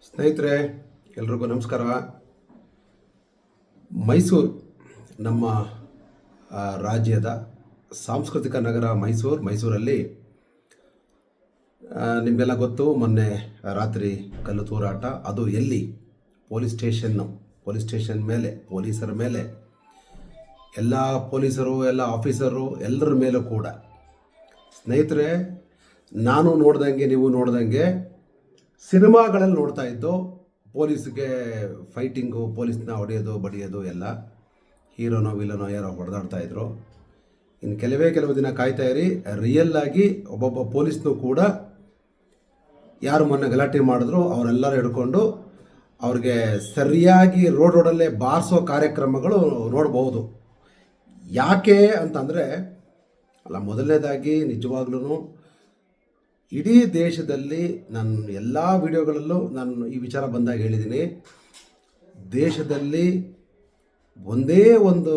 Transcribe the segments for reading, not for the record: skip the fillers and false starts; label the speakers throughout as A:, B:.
A: ಸ್ನೇಹಿತರೆ, ಎಲ್ರಿಗೂ ನಮಸ್ಕಾರ. ಮೈಸೂರು ನಮ್ಮ ರಾಜ್ಯದ ಸಾಂಸ್ಕೃತಿಕ ನಗರ ಮೈಸೂರಲ್ಲಿ ನಿಮಗೆಲ್ಲ ಗೊತ್ತು. ಮೊನ್ನೆ ರಾತ್ರಿ ಕಲ್ಲು ತೂರಾಟ, ಅದು ಎಲ್ಲಿ? ಪೊಲೀಸ್ ಸ್ಟೇಷನ್ ಮೇಲೆ, ಪೊಲೀಸರ ಮೇಲೆ, ಎಲ್ಲ ಪೊಲೀಸರು, ಎಲ್ಲ ಆಫೀಸರು, ಎಲ್ಲರ ಮೇಲೂ ಕೂಡ. ಸ್ನೇಹಿತರೆ, ನಾನು ನೋಡ್ದಂಗೆ, ನೀವು ನೋಡ್ದಂಗೆ ಸಿನಿಮಾಗಳಲ್ಲಿ ನೋಡ್ತಾ ಇದ್ದು ಪೊಲೀಸ್ಗೆ ಫೈಟಿಂಗು, ಪೊಲೀಸ್ನ ಹೊಡೆಯೋದು ಬಡಿಯೋದು ಎಲ್ಲ. ಹೀರೋನೋ ವಿಲನೋ ಯಾರೋ ಹೊಡೆದಾಡ್ತಾ ಇದ್ರು. ಇನ್ನು ಕೆಲವು ದಿನ ಕಾಯ್ತಾ ಇರಿ, ರಿಯಲ್ ಆಗಿ ಒಬ್ಬೊಬ್ಬ ಪೊಲೀಸ್ನೂ ಕೂಡ ಯಾರು ಮೊನ್ನೆ ಗಲಾಟೆ ಮಾಡಿದ್ರು ಅವರೆಲ್ಲರೂ ಹಿಡ್ಕೊಂಡು ಅವ್ರಿಗೆ ಸರಿಯಾಗಿ ರೋಡಲ್ಲೇ ಬಾರಿಸೋ ಕಾರ್ಯಕ್ರಮಗಳು ನೋಡ್ಬೋದು. ಯಾಕೆ ಅಂತಂದರೆ, ಮೊದಲನೇದಾಗಿ ನಿಜವಾಗ್ಲೂ ಇಡೀ ದೇಶದಲ್ಲಿ ನಾನು ಎಲ್ಲ ವಿಡಿಯೋಗಳಲ್ಲೂ ನಾನು ಈ ವಿಚಾರ ಬಂದಾಗ ಹೇಳಿದ್ದೀನಿ, ದೇಶದಲ್ಲಿ ಒಂದೇ ಒಂದು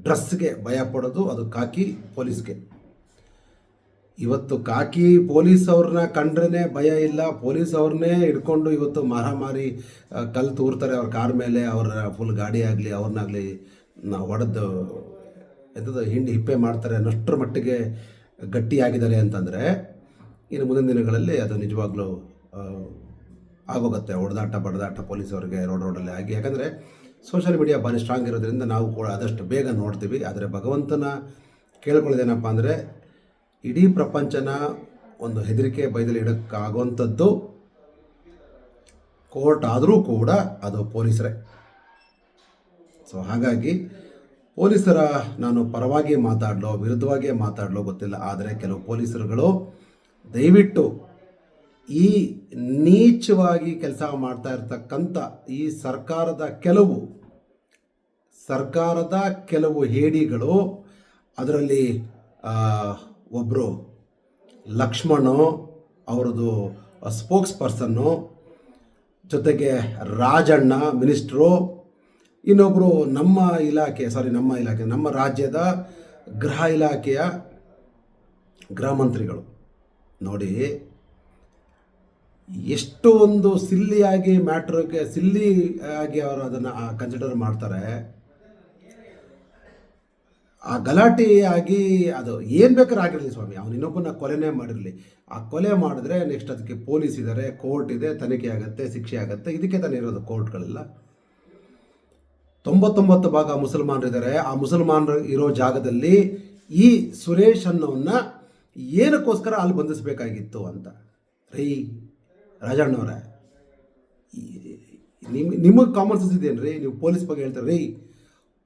A: ಡ್ರೆಸ್ಗೆ ಭಯ ಪಡೋದು, ಅದು ಕಾಕಿ ಪೊಲೀಸ್ಗೆ. ಇವತ್ತು ಕಾಕಿ ಪೊಲೀಸ್ ಅವ್ರನ್ನ ಕಂಡ್ರೇ ಭಯ ಇಲ್ಲ. ಪೊಲೀಸ್ ಅವ್ರನ್ನೇ ಹಿಡ್ಕೊಂಡು ಇವತ್ತು ಮಾರಾಮಾರಿ ಕಲ್ಲು ತೂರ್ತಾರೆ ಅವ್ರ ಕಾರ್ ಮೇಲೆ, ಅವರ ಫುಲ್ ಗಾಡಿ ಆಗಲಿ ಅವ್ರನ್ನಾಗಲಿ ಹೊಡೆದು ಹಿಪ್ಪೆ ಮಾಡ್ತಾರೆ ಅನ್ನೋಷ್ಟರ ಮಟ್ಟಿಗೆ ಗಟ್ಟಿಯಾಗಿದ್ದಾರೆ ಅಂತಂದರೆ, ಇನ್ನು ಮುಂದಿನ ದಿನಗಳಲ್ಲಿ ಅದು ನಿಜವಾಗ್ಲೂ ಆಗೋಗುತ್ತೆ. ಬಡದಾಟ ಪೊಲೀಸವ್ರಿಗೆ ರೋಡಲ್ಲಿ ಆಗಿ. ಯಾಕಂದರೆ ಸೋಷಿಯಲ್ ಮೀಡಿಯಾ ಭಾರಿ ಸ್ಟ್ರಾಂಗ್ ಇರೋದ್ರಿಂದ ನಾವು ಕೂಡ ಆದಷ್ಟು ಬೇಗ ನೋಡ್ತೀವಿ. ಆದರೆ ಭಗವಂತನ ಕೇಳ್ಕೊಳ್ಳೋದೇನಪ್ಪ ಅಂದರೆ, ಇಡೀ ಪ್ರಪಂಚನ ಒಂದು ಹೆದರಿಕೆ ಭಯದಲ್ಲಿ ಇಡೋಕ್ಕಾಗುವಂಥದ್ದು ಕೋರ್ಟ್ ಆದರೂ ಕೂಡ ಅದು ಪೊಲೀಸರೇ. ಸೊ ಹಾಗಾಗಿ ಪೊಲೀಸರ ನಾನು ಪರವಾಗಿ ಮಾತಾಡಲೋ ವಿರುದ್ಧವಾಗಿ ಮಾತಾಡಲೋ ಗೊತ್ತಿಲ್ಲ. ಆದರೆ ಕೆಲವು ಪೊಲೀಸರುಗಳು ದಯವಿಟ್ಟು ಈ ನೀಚವಾಗಿ ಕೆಲಸ ಮಾಡ್ತಾ ಇರ್ತಕ್ಕಂಥ ಈ ಸರ್ಕಾರದ ಕೆಲವು ಹೇಡಿಗಳು, ಅದರಲ್ಲಿ ಒಬ್ಬರು ಲಕ್ಷ್ಮಣ್ ಅವರದು ಸ್ಪೋಕ್ಸ್ ಪರ್ಸನ್ನು, ಜೊತೆಗೆ ರಾಜಣ್ಣ ಮಿನಿಸ್ಟ್ರು, ಇನ್ನೊಬ್ಬರು ನಮ್ಮ ರಾಜ್ಯದ ಗೃಹ ಇಲಾಖೆಯ ಗೃಹ ಮಂತ್ರಿಗಳು. ನೋಡಿ, ಎಷ್ಟು ಒಂದು ಸಿಲ್ಲಿ ಆಗಿ ಅವರು ಅದನ್ನು ಕನ್ಸಿಡರ್ ಮಾಡ್ತಾರೆ. ಆ ಗಲಾಟೆ ಆಗಿ ಅದು ಏನು ಬೇಕಾದ್ರೂ ಆಗಿರಲಿ ಸ್ವಾಮಿ, ಅವನು ಇನ್ನೊಬ್ಬನ ಕೊಲೆನೇ ಮಾಡಿರಲಿ. ಆ ಕೊಲೆ ಮಾಡಿದ್ರೆ ನೆಕ್ಸ್ಟ್ ಅದಕ್ಕೆ ಪೊಲೀಸ್ ಇದ್ದಾರೆ, ಕೋರ್ಟ್ ಇದೆ, ತನಿಖೆ ಆಗುತ್ತೆ, ಶಿಕ್ಷೆ ಆಗುತ್ತೆ. ಇದಕ್ಕೆ ತಾನೇ ಇರೋದು ಕೋರ್ಟ್ಗಳೆಲ್ಲ. 99% ಮುಸಲ್ಮಾನರಿದ್ದಾರೆ. ಆ ಮುಸಲ್ಮಾನರು ಇರೋ ಜಾಗದಲ್ಲಿ ಈ ಸುರೇಶ್ ಅನ್ನೋನ್ನ ಏನಕ್ಕೋಸ್ಕರ ಅಲ್ಲಿ ಬಂಧಿಸಬೇಕಾಗಿತ್ತು ಅಂತ. ರಾಜಣ್ಣವರೇ, ನಿಮಗೆ ಕಾಮನ್ ಸೆನ್ಸ್ ಇದೆಯೇನ್ರಿ? ನೀವು ಪೊಲೀಸ್ ಬಗ್ಗೆ ಹೇಳ್ತಾರೆ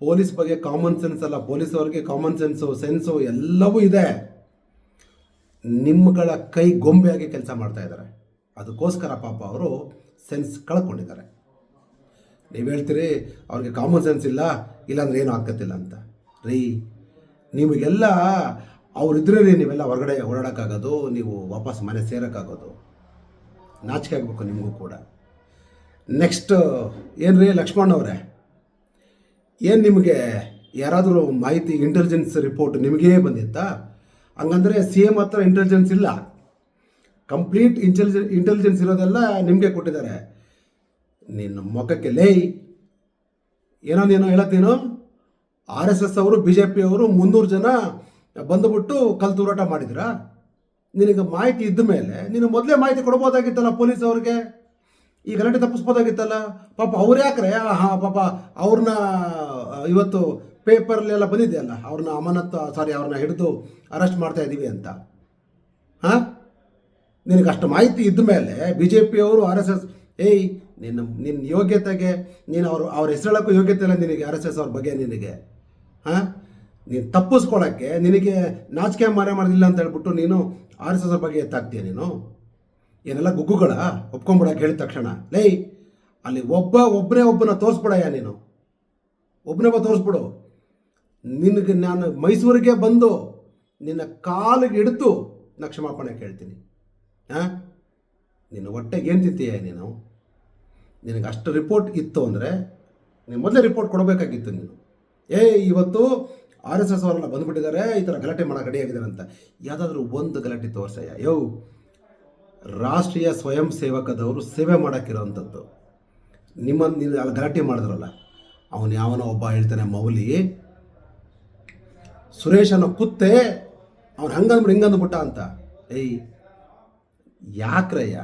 A: ಪೊಲೀಸ್ ಬಗ್ಗೆ ಕಾಮನ್ ಸೆನ್ಸ್ ಅಲ್ಲ, ಪೊಲೀಸ್ ಅವ್ರಿಗೆ ಕಾಮನ್ ಸೆನ್ಸು ಎಲ್ಲವೂ ಇದೆ. ನಿಮ್ಮಗಳ ಕೈ ಗೊಂಬೆಯಾಗಿ ಕೆಲಸ ಮಾಡ್ತಾ ಇದ್ದಾರೆ. ಅದಕ್ಕೋಸ್ಕರ ಪಾಪ ಅವರು ಸೆನ್ಸ್ ಕಳ್ಕೊಂಡಿದ್ದಾರೆ. ನೀವು ಹೇಳ್ತೀರಿ ಅವ್ರಿಗೆ ಕಾಮನ್ ಸೆನ್ಸ್ ಇಲ್ಲಾಂದ್ರೆ ಏನೂ ಆಗ್ತಿಲ್ಲ ಅಂತ. ನಿಮಗೆಲ್ಲ ಅವರಿದ್ರೆ ನೀವೆಲ್ಲ ಹೊರಗಡೆ ಓಡಾಡೋಕ್ಕಾಗೋದು, ನೀವು ವಾಪಸ್ ಮನೆ ಸೇರೋಕ್ಕಾಗೋದು. ನಾಚಿಕೆ ಆಗಬೇಕು ನಿಮಗೂ ಕೂಡ. ನೆಕ್ಸ್ಟ್ ಏನು ಲಕ್ಷ್ಮಣ್ ಅವರೇ, ಏನು ನಿಮಗೆ ಯಾರಾದರೂ ಮಾಹಿತಿ, ಇಂಟೆಲಿಜೆನ್ಸ್ ರಿಪೋರ್ಟ್ ನಿಮಗೇ ಬಂದಿತ್ತಾ? ಹಂಗಂದರೆ CM ಹತ್ರ ಇಂಟೆಲಿಜೆನ್ಸ್ ಇಲ್ಲ, ಕಂಪ್ಲೀಟ್ ಇಂಟೆಲಿಜೆನ್ಸ್ ಇರೋದೆಲ್ಲ ನಿಮಗೆ ಕೊಟ್ಟಿದ್ದಾರೆ. ನಿನ್ನ ಮೊಕ್ಕಕ್ಕೆ ಏನೋ ಹೇಳತ್ತೇನು? RSS ಅವರು, BJP ಅವರು 300 ಜನ ಬಂದುಬಿಟ್ಟು ಕಲ್ಲು ತೂರಾಟ ಮಾಡಿದ್ರಾ? ನಿನಗೆ ಮಾಹಿತಿ ಇದ್ದ ಮೇಲೆ ನೀನು ಮೊದಲೇ ಮಾಹಿತಿ ಕೊಡ್ಬೋದಾಗಿತ್ತಲ್ಲ ಪೊಲೀಸ್ ಅವ್ರಿಗೆ. ಈ ಗಲಾಟೆ ತಪ್ಪಿಸ್ಬೋದಾಗಿತ್ತಲ್ಲ. ಪಾಪ ಅವ್ರು ಯಾಕ್ರೆ ಪಾಪ ಅವ್ರನ್ನ ಇವತ್ತು ಪೇಪರ್ಲೆಲ್ಲ ಬಂದಿದೆಯಲ್ಲ, ಅವ್ರನ್ನ ಅವ್ರನ್ನ ಹಿಡಿದು ಅರೆಸ್ಟ್ ಮಾಡ್ತಾ ಇದ್ದೀವಿ ಅಂತ. ನಿನಗೆ ಅಷ್ಟು ಮಾಹಿತಿ ಇದ್ದ ಮೇಲೆ BJP ಅವರು, RSS, ನಿನ್ನ ಯೋಗ್ಯತೆಗೆ ನೀನು ಅವ್ರ ಹೆಸರಳಕ್ಕೂ ಯೋಗ್ಯತೆ ಇಲ್ಲ ನಿನಗೆ. RSS ಅವ್ರ ಬಗ್ಗೆ ನಿನಗೆ ನೀನು ತಪ್ಪಿಸ್ಕೊಳ್ಳೋಕ್ಕೆ ನಿನಗೆ ನಾಚಿಕೆ ಮಾಡೋದಿಲ್ಲ ಅಂತ ಹೇಳ್ಬಿಟ್ಟು ನೀನು RSS ಅವ್ರ ಬಗ್ಗೆ ಎತ್ತಾಗ್ತೀಯ. ನೀನು ಏನೆಲ್ಲ ಗುಗ್ಗುಗಳ ಒಪ್ಕೊಂಬಿಡಕ್ಕೆ ಹೇಳಿದ ತಕ್ಷಣ ಅಲ್ಲಿ ಒಬ್ಬನ ತೋರಿಸ್ಬಿಡಯ್ಯ. ನೀನು ಒಬ್ಬನೇ ತೋರಿಸ್ಬಿಡು. ನಿನಗೆ ನಾನು ಮೈಸೂರಿಗೆ ಬಂದು ನಿನ್ನ ಕಾಲಿಗೆ ಹಿಡಿದು ನಾ ಕ್ಷಮಾಪಣೆ ಕೇಳ್ತೀನಿ. ನೀನು ಹೊಟ್ಟೆಗೆ ಏನು ತಿಂತೀಯ ನೀನು? ನಿನಗೆ ಅಷ್ಟು ರಿಪೋರ್ಟ್ ಇತ್ತು ಅಂದರೆ ನೀನು ಮೊದಲೇ ರಿಪೋರ್ಟ್ ಕೊಡಬೇಕಾಗಿತ್ತು ನೀನು. ಇವತ್ತು RSS ಅವರೆಲ್ಲ ಬಂದುಬಿಟ್ಟಿದ್ದಾರೆ, ಈ ಥರ ಗಲಾಟೆ ಮಾಡೋಕೆ ರೆಡಿಯಾಗಿದ್ದಾರೆ ಅಂತ. ಯಾವುದಾದ್ರೂ ಒಂದು ಗಲಾಟೆ ತೋರಿಸಯ್ಯ. ರಾಷ್ಟ್ರೀಯ ಸ್ವಯಂ ಸೇವಕದವರು ಸೇವೆ ಮಾಡೋಕ್ಕಿರೋವಂಥದ್ದು. ನೀವು ಅಲ್ಲಿ ಗಲಾಟೆ ಮಾಡಿದ್ರಲ್ಲ, ಅವನು ಯಾವನೋ ಒಬ್ಬ ಹೇಳ್ತಾನೆ, ಮೌಲಿ ಸುರೇಶನ ಕುತ್ತೆ ಅವ್ನು ಹಂಗಂದ್ಬಿಟ್ಟು ಹಿಂಗಂದ್ಬಿಟ್ಟ ಅಂತ. ಏಯ್ ಯಾಕ್ರಯ್ಯ,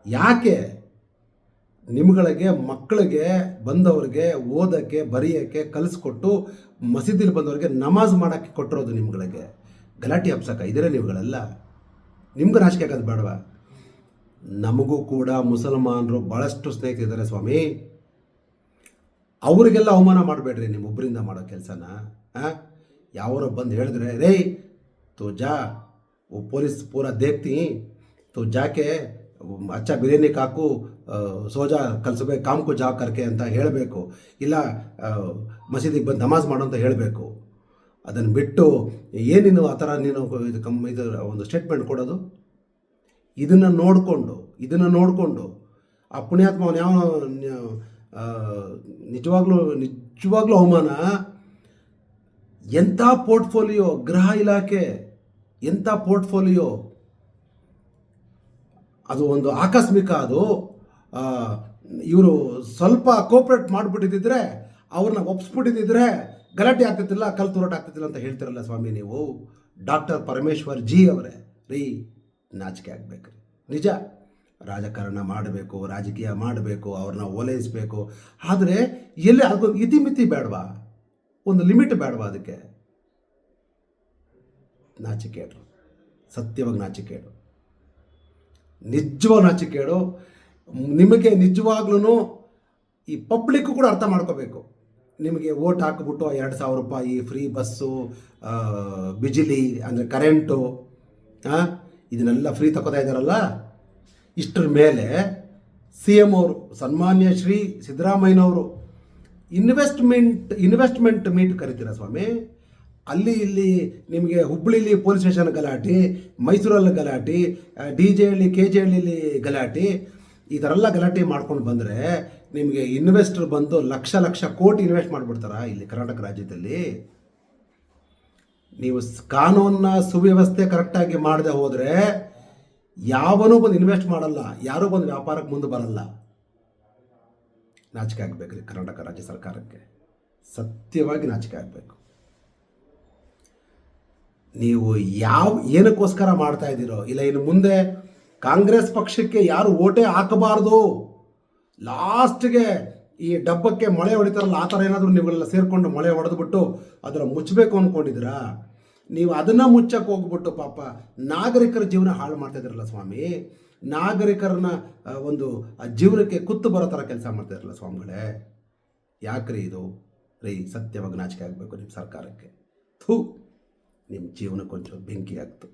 A: ಯಾಕೆ ನಿಮ್ಗಳಿಗೆ ಮಕ್ಕಳಿಗೆ ಬಂದವ್ರಿಗೆ ಓದೋಕ್ಕೆ ಬರೆಯೋಕ್ಕೆ ಕಲಿಸ್ಕೊಟ್ಟು ಮಸೀದಿಲಿ ಬಂದವ್ರಿಗೆ ನಮಾಜ್ ಮಾಡೋಕ್ಕೆ ಕೊಟ್ಟಿರೋದು ನಿಮ್ಗಳಿಗೆ ಗಲಾಟೆ ಹಬ್ಸಕ್ಕೆ ಇದ್ದೀರಾ ನೀವುಗಳೆಲ್ಲ? ನಿಮ್ಗೆ ನಾಚಿಕೆ ಆಗೋದು ಬೇಡವಾ? ನಮಗೂ ಕೂಡ ಮುಸಲ್ಮಾನರು ಭಾಳಷ್ಟು ಸ್ನೇಹಿತರಿದ್ದಾರೆ ಸ್ವಾಮಿ. ಅವರಿಗೆಲ್ಲ ಅವಮಾನ ಮಾಡಬೇಡ್ರಿ ನಿಮ್ಮೊಬ್ಬರಿಂದ ಮಾಡೋ ಕೆಲಸನ. ಯಾರೋ ಬಂದು ಹೇಳಿದ್ರೆ, ರೇ ತೋ ಜಾ वो पुलिस पूरा देखती तो जाके अच्छा बिरयानी काकू ಸೋಜಾ ಕಲ್ಸಬೇಕು ಕಾಮ್ ಕೋ ಜಾ ಕರ್ಕೆ ಅಂತ ಹೇಳಬೇಕು, ಇಲ್ಲ ಮಸೀದಿಗೆ ಬಂದು ನಮಾಜ್ ಮಾಡು ಅಂತ ಹೇಳಬೇಕು. ಅದನ್ನು ಬಿಟ್ಟು ಏನಿನ್ನು ಆ ಥರ ನೀನು ಇದು ಒಂದು ಸ್ಟೇಟ್ಮೆಂಟ್ ಕೊಡೋದು? ಇದನ್ನು ನೋಡಿಕೊಂಡು ಆ ಪುಣ್ಯಾತ್ಮ ಅವನು ಯಾವ ನಿಜವಾಗ್ಲೂ ಅವಮಾನ. ಎಂಥ ಪೋರ್ಟ್ಫೋಲಿಯೋ, ಗೃಹ ಇಲಾಖೆ ಎಂಥ ಪೋರ್ಟ್ಫೋಲಿಯೋ, ಅದು ಒಂದು ಆಕಸ್ಮಿಕ. ಅದು ಇವರು ಸ್ವಲ್ಪ ಕೋಪ್ರೇಟ್ ಮಾಡಿಬಿಟ್ಟಿದ್ದರೆ, ಅವ್ರನ್ನ ಒಪ್ಪಿಸ್ಬಿಟ್ಟಿದ್ದರೆ ಗಲಾಟೆ ಆಗ್ತಿತ್ತಿಲ್ಲ, ಕಲ್ ತೂರಾಟ ಆಗ್ತಿತ್ತಿಲ್ಲ ಅಂತ ಹೇಳ್ತಿರಲ್ಲ ಸ್ವಾಮಿ ನೀವು. ಡಾಕ್ಟರ್ ಪರಮೇಶ್ವರ್ ಜಿ ಅವರೇ, ರೀ ನಾಚಿಕೆ ಆಗಬೇಕು ರೀ. ನಿಜ, ರಾಜಕಾರಣ ಮಾಡಬೇಕು, ರಾಜಕೀಯ ಮಾಡಬೇಕು, ಅವ್ರನ್ನ ಓಲೈಸಬೇಕು, ಆದರೆ ಎಲ್ಲಿ ಅದಕ್ಕೊಂದು ಇತಿಮಿತಿ ಬೇಡವಾ? ಒಂದು ಲಿಮಿಟ್ ಬೇಡವಾ ಅದಕ್ಕೆ? ನಾಚಿಕೇಡು, ಸತ್ಯವಾಗಿ ನಾಚಿಕೇಡು, ನಿಜವಾಗ ನಾಚಿಕೇಡು. ನಿಮಗೆ ನಿಜವಾಗ್ಲೂ ಈ ಪಬ್ಲಿಕ್ಕು ಕೂಡ ಅರ್ಥ ಮಾಡ್ಕೋಬೇಕು. ನಿಮಗೆ ಓಟ್ ಹಾಕಿಬಿಟ್ಟು 2,000 ರೂಪಾಯಿ ಫ್ರೀ ಬಸ್ಸು, ಬಿಜಿಲಿ ಅಂದರೆ ಕರೆಂಟು, ಇದನ್ನೆಲ್ಲ ಫ್ರೀ ತಗೋತಾ ಇದ್ದಾರಲ್ಲ, ಇಷ್ಟರ ಮೇಲೆ CM ಅವರು, ಸನ್ಮಾನ್ಯ ಶ್ರೀ ಸಿದ್ದರಾಮಯ್ಯನವರು ಇನ್ವೆಸ್ಟ್ಮೆಂಟ್ ಮೀಟ್ ಕರಿತೀರ ಸ್ವಾಮಿ? ಅಲ್ಲಿ ಇಲ್ಲಿ ನಿಮಗೆ ಹುಬ್ಬಳ್ಳಿಲಿ ಪೊಲೀಸ್ ಸ್ಟೇಷನ್ ಗಲಾಟೆ, ಮೈಸೂರಲ್ಲಿ ಗಲಾಟೆ, DJ ಹಳ್ಳಿ KJ ಹಳ್ಳಿಲಿ ಗಲಾಟೆ, ಈ ಥರ ಎಲ್ಲ ಗಲಾಟೆ ಮಾಡ್ಕೊಂಡು ಬಂದರೆ ನಿಮಗೆ ಇನ್ವೆಸ್ಟರ್ ಬಂದು ಲಕ್ಷ ಕೋಟಿ ಇನ್ವೆಸ್ಟ್ ಮಾಡಿಬಿಡ್ತಾರ ಇಲ್ಲಿ ಕರ್ನಾಟಕ ರಾಜ್ಯದಲ್ಲಿ? ನೀವು ಕಾನೂನನ್ನ ಸುವ್ಯವಸ್ಥೆ ಕರೆಕ್ಟಾಗಿ ಮಾಡದೆ ಹೋದರೆ ಯಾವನೂ ಬಂದು ಇನ್ವೆಸ್ಟ್ ಮಾಡಲ್ಲ, ಯಾರೂ ಬಂದು ವ್ಯಾಪಾರಕ್ಕೆ ಮುಂದೆ ಬರಲ್ಲ. ನಾಚಿಕೆ ಆಗಬೇಕ್ರಿ ಕರ್ನಾಟಕ ರಾಜ್ಯ ಸರ್ಕಾರಕ್ಕೆ, ಸತ್ಯವಾಗಿ ನಾಚಿಕೆ ಆಗಬೇಕು. ನೀವು ಏನಕ್ಕೋಸ್ಕರ ಮಾಡ್ತಾ ಇದ್ದೀರೋ, ಇಲ್ಲ ಇನ್ನು ಮುಂದೆ ಕಾಂಗ್ರೆಸ್ ಪಕ್ಷಕ್ಕೆ ಯಾರು ಓಟೇ ಹಾಕಬಾರ್ದು, ಲಾಸ್ಟ್ಗೆ ಈ ಡಬ್ಬಕ್ಕೆ ಮಳೆ ಹೊಡಿತಾರಲ್ಲ, ಆ ಥರ ಏನಾದರೂ ನೀವುಗಳೆಲ್ಲ ಸೇರಿಕೊಂಡು ಮಳೆ ಹೊಡೆದ್ಬಿಟ್ಟು ಅದರ ಮುಚ್ಚಬೇಕು ಅಂದ್ಕೊಂಡಿದ್ದೀರಾ? ನೀವು ಅದನ್ನು ಮುಚ್ಚಕ್ಕೆ ಹೋಗ್ಬಿಟ್ಟು ಪಾಪ ನಾಗರಿಕರ ಜೀವನ ಹಾಳು ಮಾಡ್ತಾ ಇದ್ದೀರಲ್ಲ ಸ್ವಾಮಿ. ನಾಗರಿಕರನ್ನ ಒಂದು ಜೀವನಕ್ಕೆ ಕುತ್ತು ಬರೋ ಥರ ಕೆಲಸ ಮಾಡ್ತಾ ಇದ್ದೀರಲ್ಲ ಸ್ವಾಮಿಗಳೇ. ಯಾಕ್ರಿ ಇದು? ರೀ ಸತ್ಯವಾಗಿ ನಾಚಿಕೆ ಆಗಬೇಕು ನಿಮ್ಮ ಸರ್ಕಾರಕ್ಕೆ. ನಿಮ್ಮ ಜೀವನಕ್ಕೊಂಚೂರು ಬೆಂಕಿ ಆಗ್ತು.